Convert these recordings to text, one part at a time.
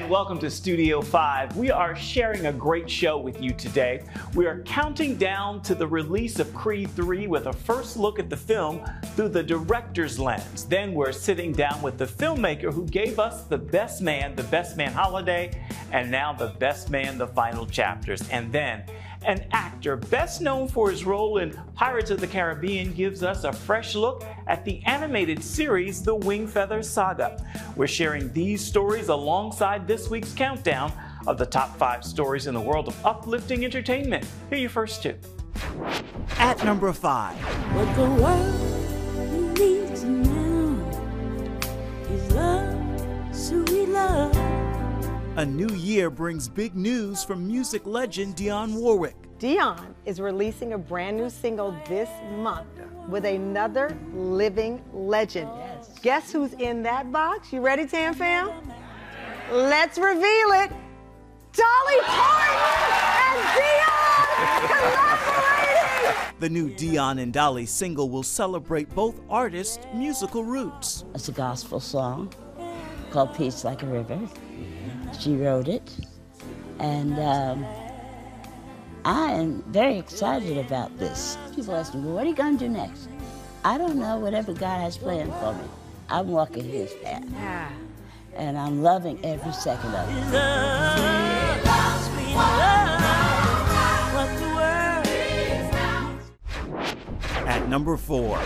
And welcome to Studio 5. We are sharing a great show with you today. We are counting down to the release of Creed 3 with a first look at the film through the director's lens. Then we're sitting down with the filmmaker who gave us The Best Man Holiday, and now The Best Man, The Final Chapters. And then an actor best known for his role in Pirates of the Caribbean gives us a fresh look at the animated series, The Wingfeather Saga. We're sharing these stories alongside this week's countdown of the top 5 stories in the world of uplifting entertainment. Here are your first 2. At number 5. What the world needs now is love, sweet love. A new year brings big news from music legend Dionne Warwick. Dionne is releasing a brand new single this month with another living legend. Yes. Guess who's in that box? You ready, Tam Fam? Let's reveal it. Dolly Parton and Dionne collaborating! The new Dionne and Dolly single will celebrate both artists' musical roots. It's a gospel song called Peace Like a River. She wrote it, and I am very excited about this. People ask me, well, what are you going to do next? I don't know, whatever God has planned for me. I'm walking His path, and I'm loving every second of it. At number 4.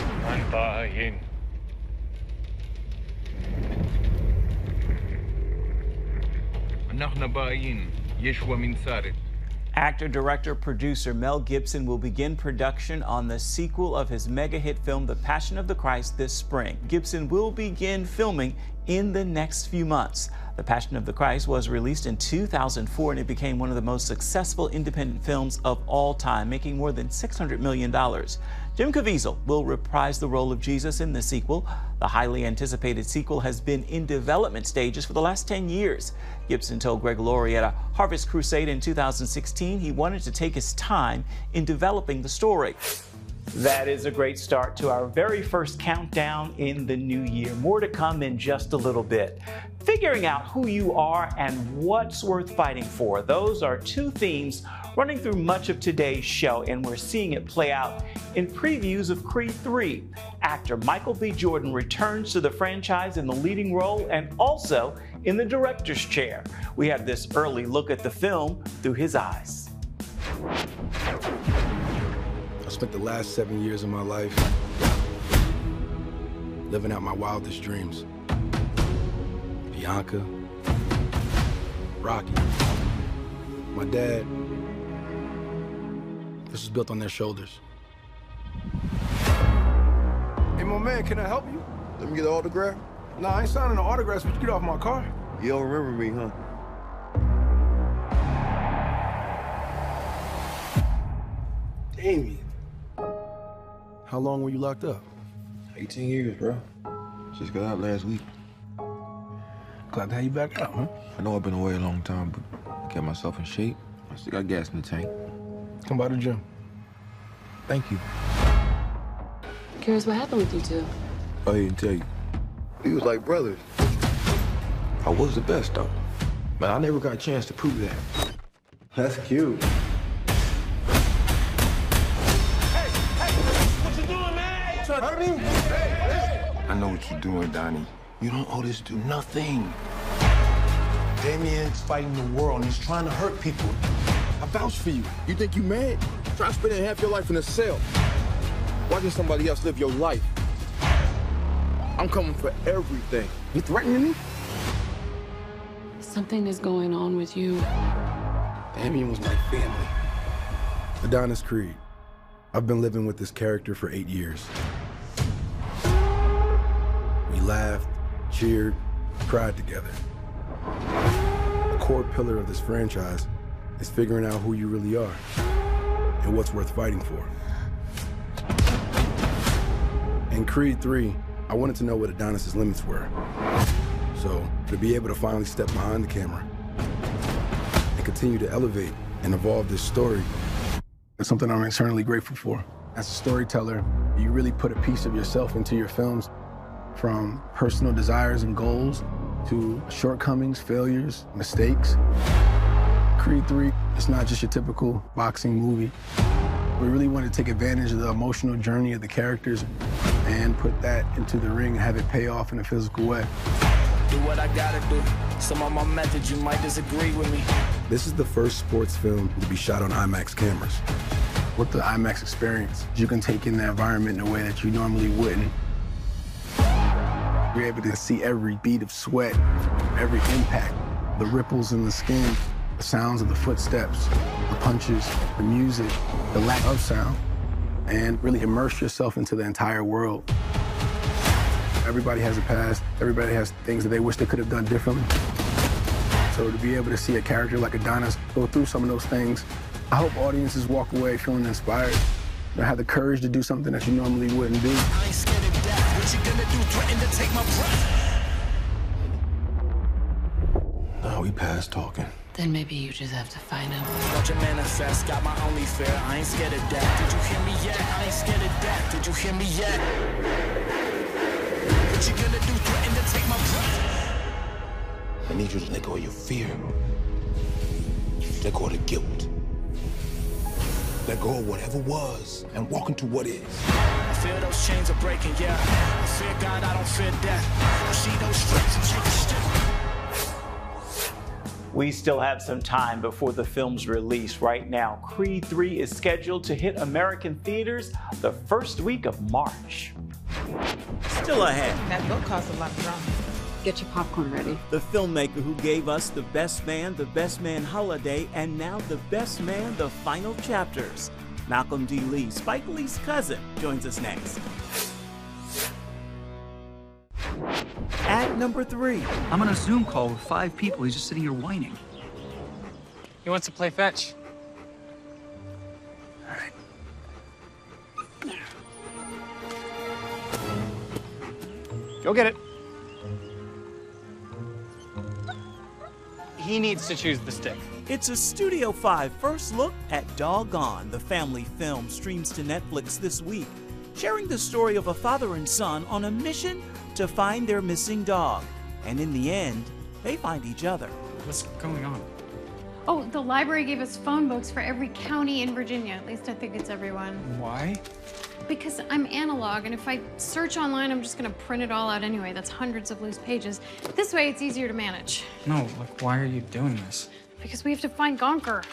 Actor, director, producer Mel Gibson will begin production on the sequel of his mega hit film, The Passion of the Christ, this spring. Gibson will begin filming in the next few months. The Passion of the Christ was released in 2004 and it became one of the most successful independent films of all time, making more than $600 million. Jim Caviezel will reprise the role of Jesus in the sequel. The highly anticipated sequel has been in development stages for the last 10 years. Gibson told Greg Laurie at a Harvest Crusade in 2016 he wanted to take his time in developing the story. That is a great start to our very first countdown in the new year. More to come in just a little bit. Figuring out who you are and what's worth fighting for. Those are 2 themes running through much of today's show, and we're seeing it play out in previews of Creed 3. Actor Michael B. Jordan returns to the franchise in the leading role and also in the director's chair. We have this early look at the film through his eyes. I spent the last 7 years of my life living out my wildest dreams. Bianca, Rocky, my dad. This was built on their shoulders. Hey, my man, can I help you? Let me get an autograph. Nah, I ain't signing no autographs, but you get off my car. You don't remember me, huh? Damien. How long were you locked up? 18 years, bro. Just got out last week. Glad to have you back out, huh? I know I've been away a long time, but I kept myself in shape. I still got gas in the tank. Come by the gym. Thank you. Curious what happened with you two? I didn't tell you. We was like brothers. I was the best, though. But I never got a chance to prove that. That's cute. Hurt me? I know what you're doing, Donnie. You don't owe this dude nothing. Damien's fighting the world and he's trying to hurt people. I vouch for you. You think you mad? Try spending half your life in a cell. Watching somebody else live your life. I'm coming for everything. You threatening me? Something is going on with you. Damien was my family. Adonis Creed. I've been living with this character for 8 years. We laughed, cheered, cried together. A core pillar of this franchise is figuring out who you really are and what's worth fighting for. In Creed 3, I wanted to know what Adonis's limits were. So, to be able to finally step behind the camera and continue to elevate and evolve this story is something I'm eternally grateful for. As a storyteller, you really put a piece of yourself into your films, from personal desires and goals to shortcomings, failures, mistakes. Creed 3, it's not just your typical boxing movie. We really wanted to take advantage of the emotional journey of the characters and put that into the ring and have it pay off in a physical way. Do what I gotta do. Some of my methods, you might disagree with me. This is the first sports film to be shot on IMAX cameras. With the IMAX experience, you can take in the environment in a way that you normally wouldn't. You're able to see every bead of sweat, every impact, the ripples in the skin, the sounds of the footsteps, the punches, the music, the lack of sound, and really immerse yourself into the entire world. Everybody has a past. Everybody has things that they wish they could have done differently. So to be able to see a character like Adonis go through some of those things, I hope audiences walk away feeling inspired. They have the courage to do something that you normally wouldn't do. I ain't scared of death. What you gonna do? Threaten to take my breath? Nah, we past talking. Then maybe you just have to find out. Watch it manifest. Got my only fear. I ain't scared of death. Did you hear me yet? I ain't scared of death. Did you hear me yet? What you gonna do? Threaten to take my breath? I need you to let go of your fear. Let go of the guilt. Let go of whatever was and walk into what is. I feel those chains are breaking, yeah. I fear God, I don't fear death. I see those stripes and take a step. We still have some time before the film's release. Right now, Creed 3 is scheduled to hit American theaters the first week of March. Still ahead, That book caused a lot of drama. Get your popcorn ready. the filmmaker who gave us The Best Man Holiday, and now The Best Man, The Final Chapters. Malcolm D. Lee, Spike Lee's cousin, joins us next. At number 3, I'm on a Zoom call with 5 people. He's just sitting here whining. He wants to play fetch. All right. Go get it. He needs to choose the stick. it's a Studio 5 first look at Doggone. The family film streams to Netflix this week, sharing the story of a father and son on a mission to find their missing dog. And in the end, they find each other. What's going on? Oh, the library gave us phone books for every county in Virginia. At least I think it's everyone. Why? Because I'm analog, and if I search online, I'm just gonna print it all out anyway. That's hundreds of loose pages. This way, it's easier to manage. No, like, why are you doing this? Because we have to find Gonker.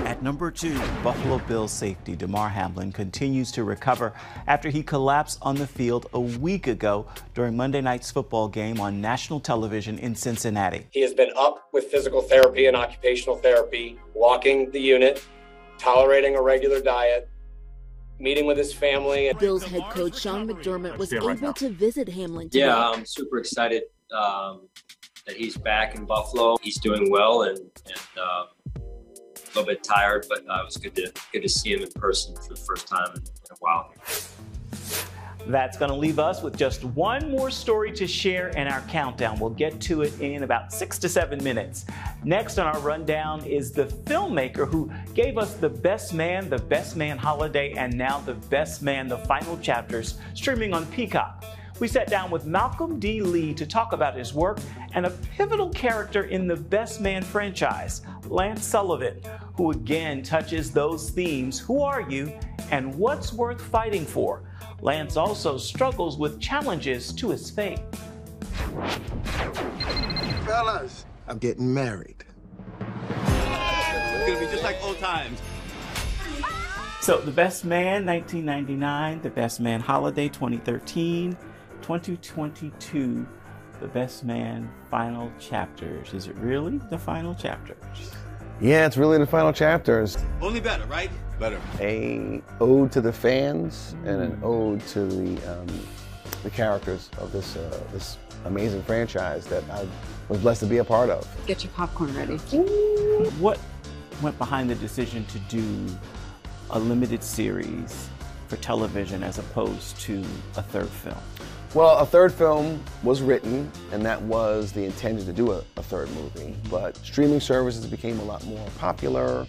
At number 2, Buffalo Bills safety Damar Hamlin continues to recover after he collapsed on the field a week ago during Monday night's football game on national television in Cincinnati. He has been up with physical therapy and occupational therapy, walking the unit, tolerating a regular diet, meeting with his family. Bills head coach Sean McDermott was able to visit Hamlin today. Yeah, I'm super excited that he's back in Buffalo. He's doing well and a little bit tired, but it was good to see him in person for the first time in a while. That's going to leave us with just one more story to share in our countdown. We'll get to it in about 6 to 7 minutes. Next on our rundown is the filmmaker who gave us The Best Man Holiday, and now The Best Man, The Final Chapters, streaming on Peacock. We sat down with Malcolm D. Lee to talk about his work and a pivotal character in the Best Man franchise, Lance Sullivan, who again touches those themes. Who are you and what's worth fighting for? Lance also struggles with challenges to his faith. Fellas, I'm getting married. It's gonna be just like old times. So, The Best Man, 1999, The Best Man Holiday, 2013, 2022, The Best Man Final Chapters. Is it really the final chapters? Yeah, it's really the final chapters. Only better, right? Better. A ode to the fans and an ode to the characters of this amazing franchise that I was blessed to be a part of. Get your popcorn ready. What went behind the decision to do a limited series for television as opposed to a third film? Well, a third film was written, and that was the intention to do a third movie. But streaming services became a lot more popular.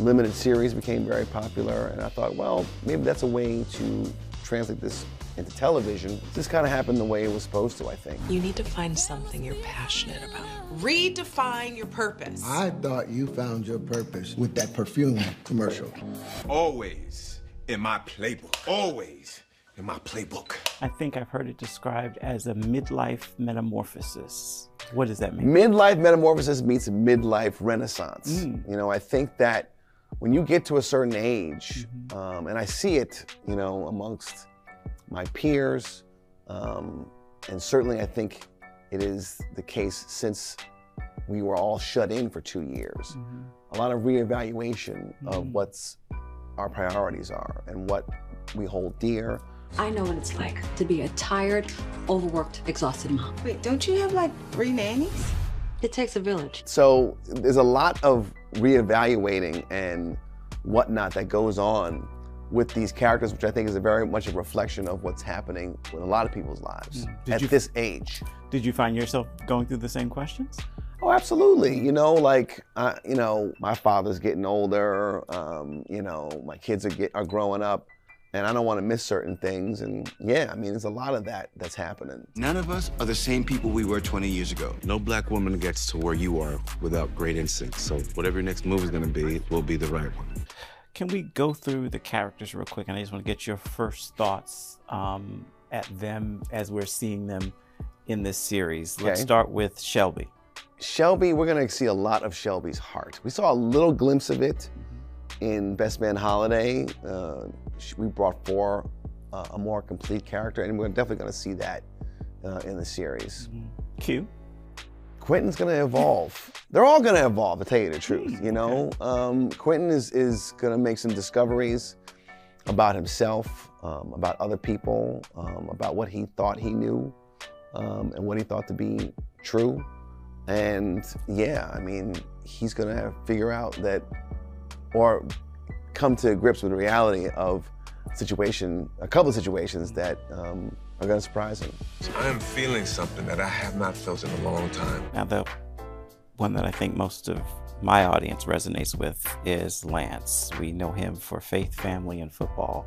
Limited series became very popular, and I thought, well, maybe that's a way to translate this into television. This kind of happened the way it was supposed to, I think. You need to find something you're passionate about. Redefine your purpose. I thought you found your purpose with that perfume commercial. Always in my playbook. Always in my playbook. I think I've heard it described as a midlife metamorphosis. What does that mean? Midlife metamorphosis meets midlife renaissance. You know, I think that when you get to a certain age, and I see it, you know, amongst my peers, and certainly I think it is the case since we were all shut in for 2 years. A lot of reevaluation of what's our priorities are and what we hold dear. I know what it's like to be a tired, overworked, exhausted mom. Wait, don't you have like 3 nannies? It takes a village. So there's a lot of reevaluating and whatnot that goes on with these characters, which I think is very much a reflection of what's happening with a lot of people's lives at this age. Did you find yourself going through the same questions? Oh, absolutely. You know, like, you know, my father's getting older. You know, my kids are growing up, and I don't want to miss certain things. And yeah, I mean, there's a lot of that's happening. None of us are the same people we were 20 years ago. No black woman gets to where you are without great instincts. So whatever your next move is going to be, it will be the right one. Can we go through the characters real quick? And I just want to get your first thoughts at them as we're seeing them in this series. Let's start with Shelby. Shelby, we're going to see a lot of Shelby's heart. We saw a little glimpse of it in Best Man Holiday. We brought forth a more complete character, and we're definitely going to see that in the series. Q? Quentin's going to evolve. They're all going to evolve, to tell you the truth, you know? Quentin is going to make some discoveries about himself, about other people, about what he thought he knew, and what he thought to be true. And yeah, I mean, he's going to figure out that, or come to grips with the reality of a couple of situations that are going to surprise him. I am feeling something that I have not felt in a long time. Now, the one that I think most of my audience resonates with is Lance. We know him for Faith, Family, and Football.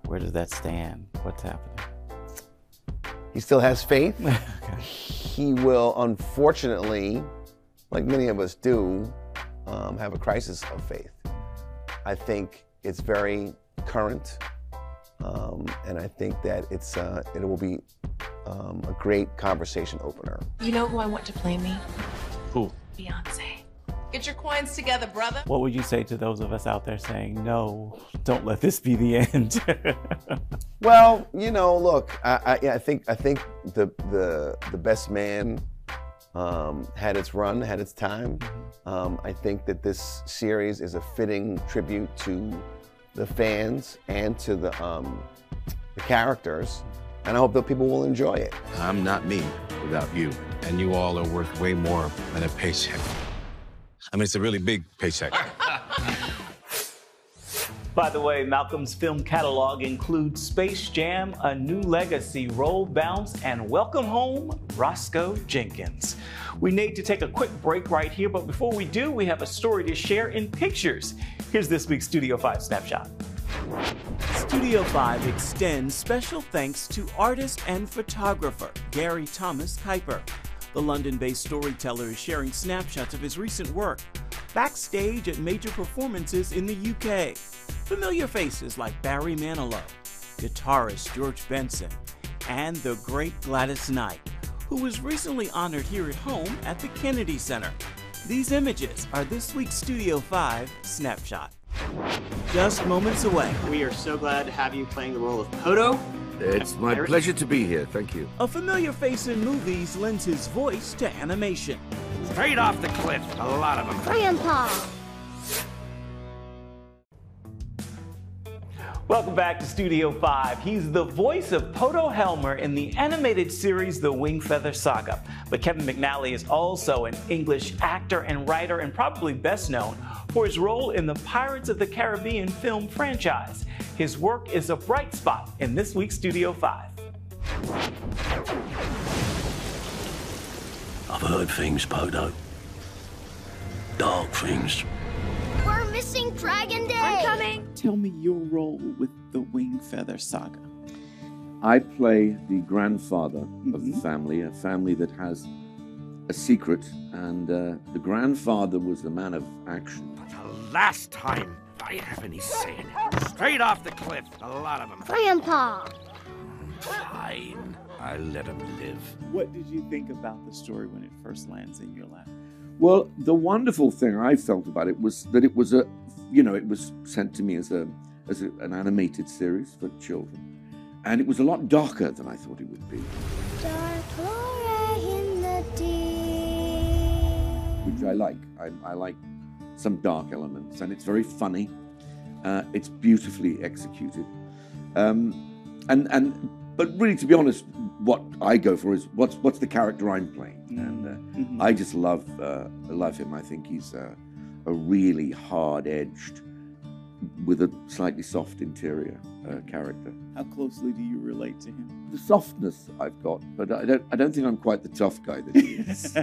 Where does that stand? What's happening? He still has faith. He will, unfortunately, like many of us do, have a crisis of faith. I think it's very current, and I think that it will be a great conversation opener. You know who I want to play me? Who? Beyonce. Get your coins together, brother. What would you say to those of us out there saying, no, don't let this be the end? Well, you know, look, I think the Best Man had its run, had its time. I think that this series is a fitting tribute to the fans and to the characters, and I hope that people will enjoy it. I'm not me without you, and you all are worth way more than a paycheck. I mean, it's a really big paycheck. By the way, Malcolm's film catalog includes Space Jam, A New Legacy, Roll, Bounce, and Welcome Home, Roscoe Jenkins. We need to take a quick break right here, but before we do, we have a story to share in pictures. Here's this week's Studio 5 Snapshot. Studio 5 extends special thanks to artist and photographer Gary Thomas Kuiper. The London-based storyteller is sharing snapshots of his recent work backstage at major performances in the UK. Familiar faces like Barry Manilow, guitarist George Benson, and the great Gladys Knight, who was recently honored here at home at the Kennedy Center. These images are this week's Studio 5 Snapshot. Just moments away. We are so glad to have you playing the role of Poto. It's my pleasure to be here, thank you. A familiar face in movies lends his voice to animation. Straight off the cliff, a lot of them. Grandpa! Welcome back to Studio 5. He's the voice of Poto Helmer in the animated series The Wingfeather Saga. But Kevin McNally is also an English actor and writer, and probably best known for his role in the Pirates of the Caribbean film franchise. His work is a bright spot in this week's Studio 5. I've heard things, Poto. Dark things. We're missing Dragon Day! I'm coming! Tell me your role with the Wingfeather Saga? I play the grandfather of the family, a family that has a secret, and the grandfather was a man of action. The last time I have any sin, straight off the cliff, a lot of them. Grandpa! Fine, I'll let him live. What did you think about the story when it first lands in your lap? Well, the wonderful thing I felt about it was that it was it was sent to me as an animated series for children. And it was a lot darker than I thought it would be. Dark Laura in the deep. Which I like. I like some dark elements, and it's very funny. It's beautifully executed. But really, to be honest, what I go for is what's the character I'm playing, and I just love him. I think he's a really hard-edged, with a slightly soft interior character. How closely do you relate to him? The softness I've got, but I don't think I'm quite the tough guy that he is.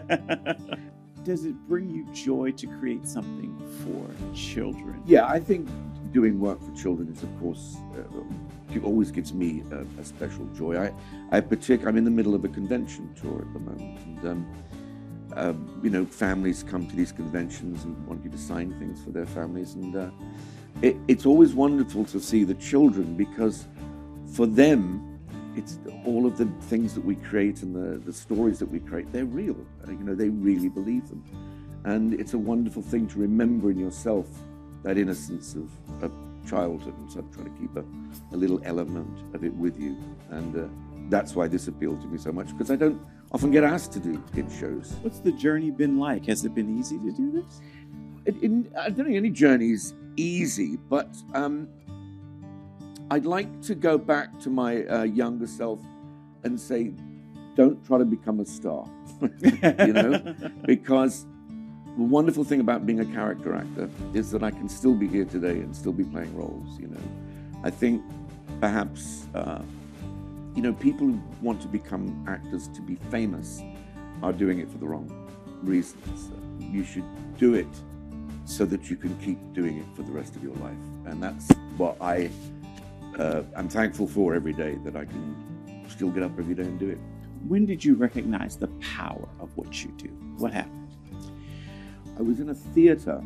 Does it bring you joy to create something for children? Yeah, I think doing work for children is, of course, it always gives me a special joy. I'm in the middle of a convention tour at the moment, and families come to these conventions and want you to sign things for their families, and it's always wonderful to see the children, because for them, it's all of the things that we create and the stories that we create, they're real. They really believe them. And it's a wonderful thing to remember in yourself that innocence of childhood, and so try to keep a little element of it with you. And that's why this appealed to me so much, because I don't often get asked to do kid shows. What's the journey been like? Has it been easy to do this? I don't think any journey is easy, but I'd like to go back to my younger self and say, don't try to become a star, because the wonderful thing about being a character actor is that I can still be here today and still be playing roles. I think perhaps people who want to become actors to be famous are doing it for the wrong reasons. You should do it so that you can keep doing it for the rest of your life, and that's what I'm thankful for every day, that I can still get up every day and do it. When did you recognize the power of what you do? What happened? I was in a theater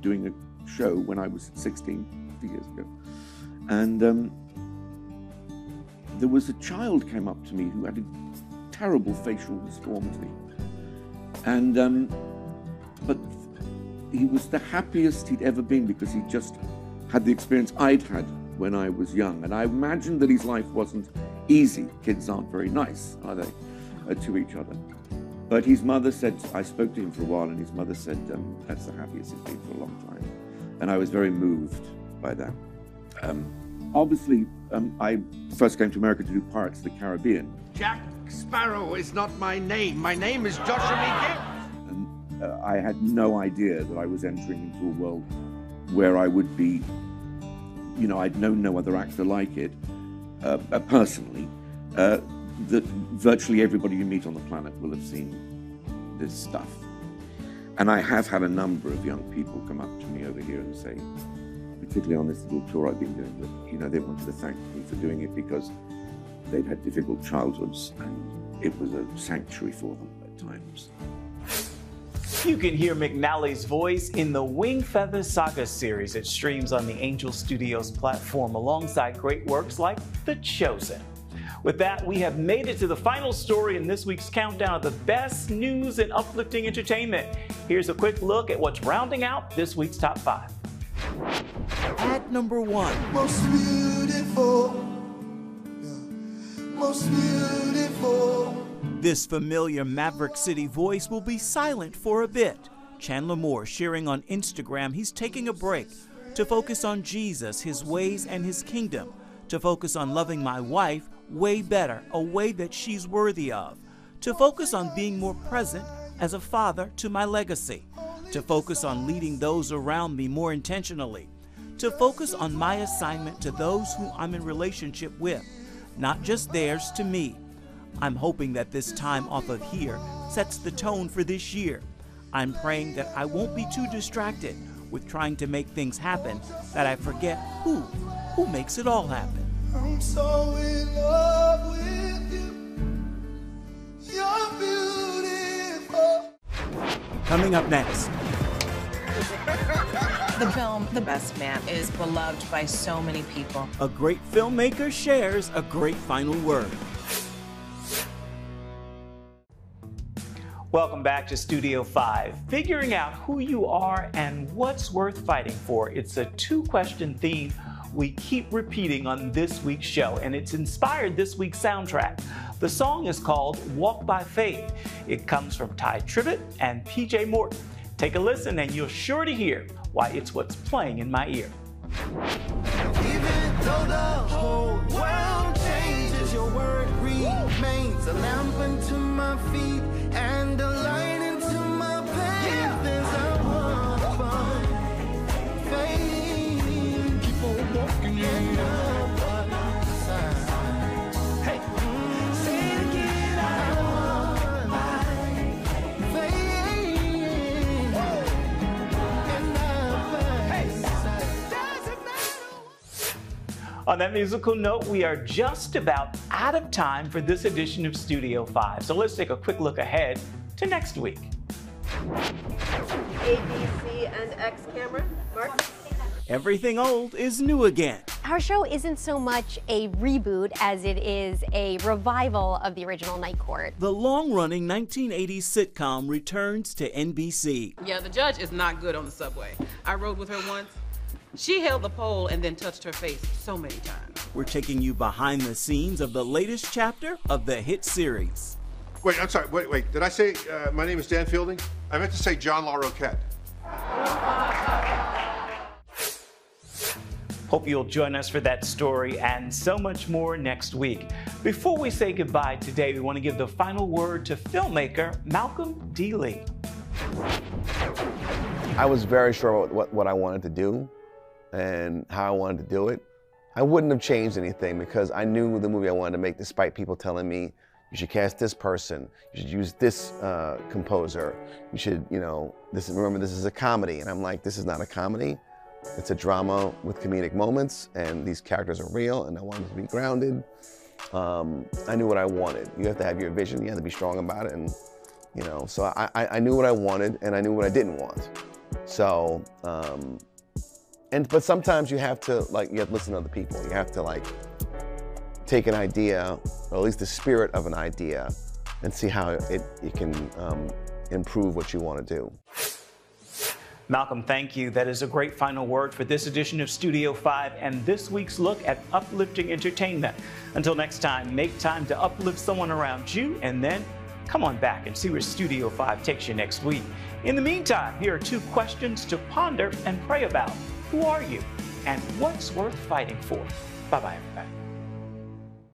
doing a show when I was 16, 2 years ago, and there was a child came up to me who had a terrible facial deformity, and but he was the happiest he'd ever been, because he just had the experience I'd had when I was young. And I imagined that his life wasn't easy. Kids aren't very nice, are they, to each other? But his mother said, I spoke to him for a while, and his mother said, that's the happiest he's been for a long time. And I was very moved by that. Obviously, I first came to America to do Pirates of the Caribbean. Jack Sparrow is not my name. My name is Joshua McGill. And I had no idea that I was entering into a world where I would be, I'd known no other actor like it, personally, that virtually everybody you meet on the planet will have seen this stuff. And I have had a number of young people come up to me over here and say, particularly on this little tour I've been doing, that they wanted to thank me for doing it, because they'd had difficult childhoods and it was a sanctuary for them at times. You can hear McNally's voice in the Wingfeather Saga series. It streams on the Angel Studios platform alongside great works like The Chosen. With that, we have made it to the final story in this week's countdown of the best news and uplifting entertainment. Here's a quick look at what's rounding out this week's top 5. At number 1. Most beautiful. Most beautiful. This familiar Maverick City voice will be silent for a bit. Chandler Moore sharing on Instagram he's taking a break to focus on Jesus, his ways, and his kingdom, to focus on loving my wife way better, a way that she's worthy of, to focus on being more present as a father to my legacy, to focus on leading those around me more intentionally, to focus on my assignment to those who I'm in relationship with, not just theirs to me. I'm hoping that this time off of here sets the tone for this year. I'm praying that I won't be too distracted with trying to make things happen that I forget who makes it all happen. I'm so in love with you. You're beautiful. Coming up next. The film, The Best Man, is beloved by so many people. A great filmmaker shares a great final word. Welcome back to Studio 5. Figuring out who you are and what's worth fighting for. It's a two-question theme we keep repeating on this week's show, and it's inspired this week's soundtrack. The song is called Walk by Faith. It comes from Ty Tribbett and PJ Morton. Take a listen and you're sure to hear why it's what's playing in my ear. Even though the whole world changes, your word remains a lamp unto my feet and a light into my path. There's a one faith. Keep on walking in the side. Hey, say it again. I want faith in the On that musical note, we are just about out of time for this edition of Studio 5. So let's take a quick look ahead to next week. A, B, C, and X camera. Mark? Everything old is new again. Our show isn't so much a reboot as it is a revival of the original Night Court. The long-running 1980s sitcom returns to NBC. Yeah, the judge is not good on the subway. I rode with her once. She held the pole and then touched her face so many times. We're taking you behind the scenes of the latest chapter of the hit series. Wait, I'm sorry. Wait. Did I say my name is Dan Fielding? I meant to say John LaRoquette. Hope you'll join us for that story and so much more next week. Before we say goodbye today, we want to give the final word to filmmaker Malcolm D. Lee. I was very sure about what I wanted to do and how I wanted to do it. I wouldn't have changed anything because I knew the movie I wanted to make, despite people telling me, you should cast this person, you should use this composer, you should, remember this is a comedy. And I'm like, this is not a comedy. It's a drama with comedic moments, and these characters are real, and I wanted to be grounded. I knew what I wanted. You have to have your vision, you have to be strong about it, and so I knew what I wanted, and I knew what I didn't want. So, but sometimes you have to listen to other people. You have to take an idea, or at least the spirit of an idea, and see how it can improve what you want to do. Malcolm, thank you. That is a great final word for this edition of Studio 5 and this week's look at uplifting entertainment. Until next time, make time to uplift someone around you, and then come on back and see where Studio 5 takes you next week. In the meantime, here are two questions to ponder and pray about. Who are you? And what's worth fighting for? Bye-bye, everybody.